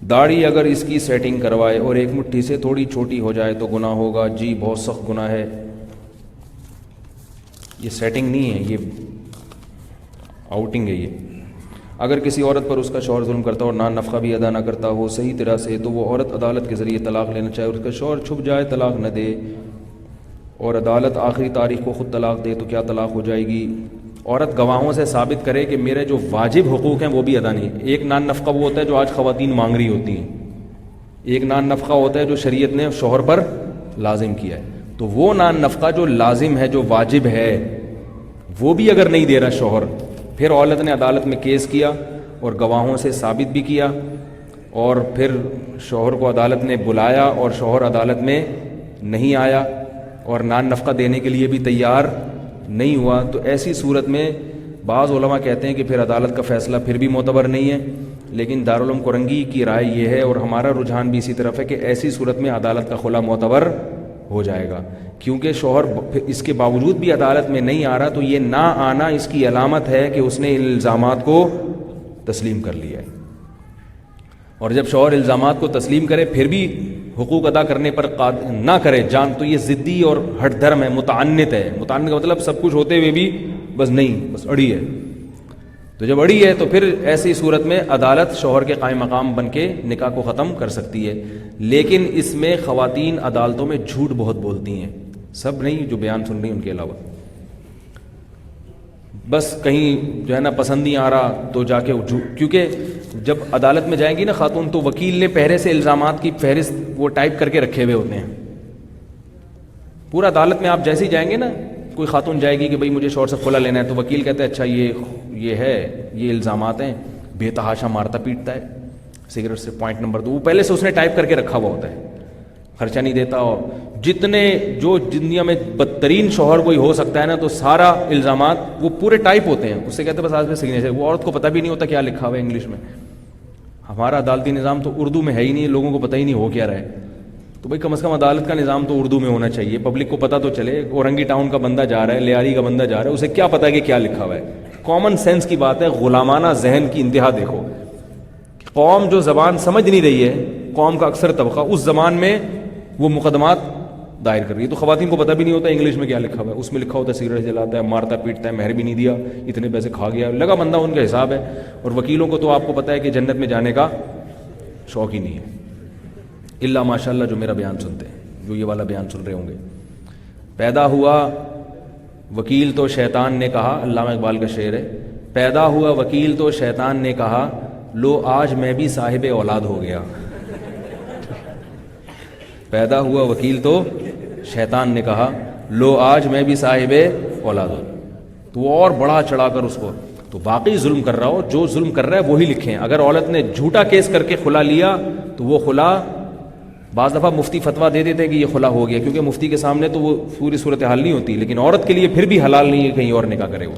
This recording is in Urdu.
داڑھی اگر اس کی سیٹنگ کروائے اور ایک مٹھی سے تھوڑی چھوٹی ہو جائے تو گناہ ہوگا؟ جی بہت سخت گناہ ہے. یہ سیٹنگ نہیں ہے، یہ آؤٹنگ ہے. یہ اگر کسی عورت پر اس کا شوہر ظلم کرتا اور نان نفقہ بھی ادا نہ کرتا ہو صحیح طرح سے، تو وہ عورت عدالت کے ذریعے طلاق لینا چاہے اور اس کا شوہر چھپ جائے طلاق نہ دے اور عدالت آخری تاریخ کو خود طلاق دے، تو کیا طلاق ہو جائے گی؟ عورت گواہوں سے ثابت کرے کہ میرے جو واجب حقوق ہیں وہ بھی ادا نہیں. ایک نان نفقہ وہ ہوتا ہے جو آج خواتین مانگ رہی ہوتی ہیں، ایک نان نفقہ ہوتا ہے جو شریعت نے شوہر پر لازم کیا ہے. تو وہ نان نفقہ جو لازم ہے، جو واجب ہے، وہ بھی اگر نہیں دے رہا شوہر، پھر عورت نے عدالت میں کیس کیا اور گواہوں سے ثابت بھی کیا اور پھر شوہر کو عدالت نے بلایا اور شوہر عدالت میں نہیں آیا اور نان نفقہ دینے کے لیے بھی تیار نہیں ہوا، تو ایسی صورت میں بعض علماء کہتے ہیں کہ پھر عدالت کا فیصلہ پھر بھی معتبر نہیں ہے. لیکن دارالعلوم کرنگی کی رائے یہ ہے اور ہمارا رجحان بھی اسی طرف ہے کہ ایسی صورت میں عدالت کا خلا معتبر ہو جائے گا، کیونکہ شوہر اس کے باوجود بھی عدالت میں نہیں آ رہا، تو یہ نہ آنا اس کی علامت ہے کہ اس نے الزامات کو تسلیم کر لیا ہے. اور جب شوہر الزامات کو تسلیم کرے پھر بھی حقوق ادا کرنے پر نہ کرے جان، تو یہ ضدی اور ہٹ دھرم ہے، متعنت ہے. متعنت کا مطلب سب کچھ ہوتے ہوئے بھی بس نہیں، بس اڑی ہے. تو جب اڑی ہے تو پھر ایسی صورت میں عدالت شوہر کے قائم مقام بن کے نکاح کو ختم کر سکتی ہے. لیکن اس میں خواتین عدالتوں میں جھوٹ بہت بولتی ہیں، سب نہیں جو بیان سن رہی ہیں ان کے علاوہ. بس کہیں جو ہے نا پسند نہیں آ رہا تو جا کے کیونکہ جب عدالت میں جائیں گی نا خاتون تو وکیل نے پہلے سے الزامات کی فہرست وہ ٹائپ کر کے رکھے ہوئے ہوتے ہیں. پورا عدالت میں آپ جیسے ہی جائیں گے نا، کوئی خاتون جائے گی کہ بھئی مجھے شوہر سے خلا لینا ہے، تو وکیل کہتا ہے اچھا یہ ہے، یہ الزامات ہیں، بے تحاشا مارتا پیٹتا ہے سگریٹ سے، پوائنٹ نمبر 2 وہ پہلے سے اس نے ٹائپ کر کے رکھا ہوا ہوتا ہے، خرچہ نہیں دیتا. اور جتنے جو دنیا میں بدترین شوہر کوئی ہو سکتا ہے نا، تو سارا الزامات وہ پورے ٹائپ ہوتے ہیں، اس سے کہتے ہیں بس آج میں سگنیچر. وہ عورت کو پتہ بھی نہیں ہوتا کیا لکھا ہوا ہے انگلش میں. ہمارا عدالتی نظام تو اردو میں ہے ہی نہیں، لوگوں کو پتہ ہی نہیں ہو کیا رہا ہے. تو بھائی کم از کم عدالت کا نظام تو اردو میں ہونا چاہیے، پبلک کو پتہ تو چلے. اورنگی ٹاؤن کا بندہ جا رہا ہے، لیاری کا بندہ جا رہا ہے، اسے کیا پتہ ہے کہ کیا لکھا ہوا ہے. کامن سینس کی بات ہے. غلامانہ ذہن کی انتہا دیکھو. قوم جو زبان سمجھ نہیں رہی ہے، قوم کا اکثر طبقہ اس زبان میں وہ مقدمات دائر کر رہی ہے. تو خواتین کو پتہ بھی نہیں ہوتا انگلش میں کیا لکھا ہوا ہے. اس میں لکھا ہوتا ہے سگریٹ جلاتا ہے، مارتا پیٹتا ہے، مہر بھی نہیں دیا، اتنے پیسے کھا گیا، لگا بندہ ان کا حساب ہے. اور وکیلوں کو تو آپ کو پتہ ہے کہ جنت میں جانے کا شوق ہی نہیں ہے، الا ماشاء اللہ جو میرا بیان سنتے ہیں، جو یہ والا بیان سن رہے ہوں گے. پیدا ہوا وکیل تو شیطان نے کہا، علامہ اقبال کا شعر ہے، پیدا ہوا وکیل تو شیطان نے کہا، لو آج میں بھی صاحب اولاد ہو گیا. پیدا ہوا وکیل تو شیطان نے کہا، لو آج میں بھی صاحب اولاد ہو. تو وہ اور بڑا چڑھا کر اس کو، تو باقی ظلم کر رہا ہو، جو ظلم کر رہا ہے وہی لکھیں. اگر عورت نے جھوٹا کیس کر کے خلا لیا تو وہ خلا، بعض دفعہ مفتی فتویٰ دے دیتے ہیں کہ یہ خلا ہو گیا، کیونکہ مفتی کے سامنے تو وہ پوری صورتحال نہیں ہوتی، لیکن عورت کے لیے پھر بھی حلال نہیں ہے کہیں اور نکاح کرے وہ.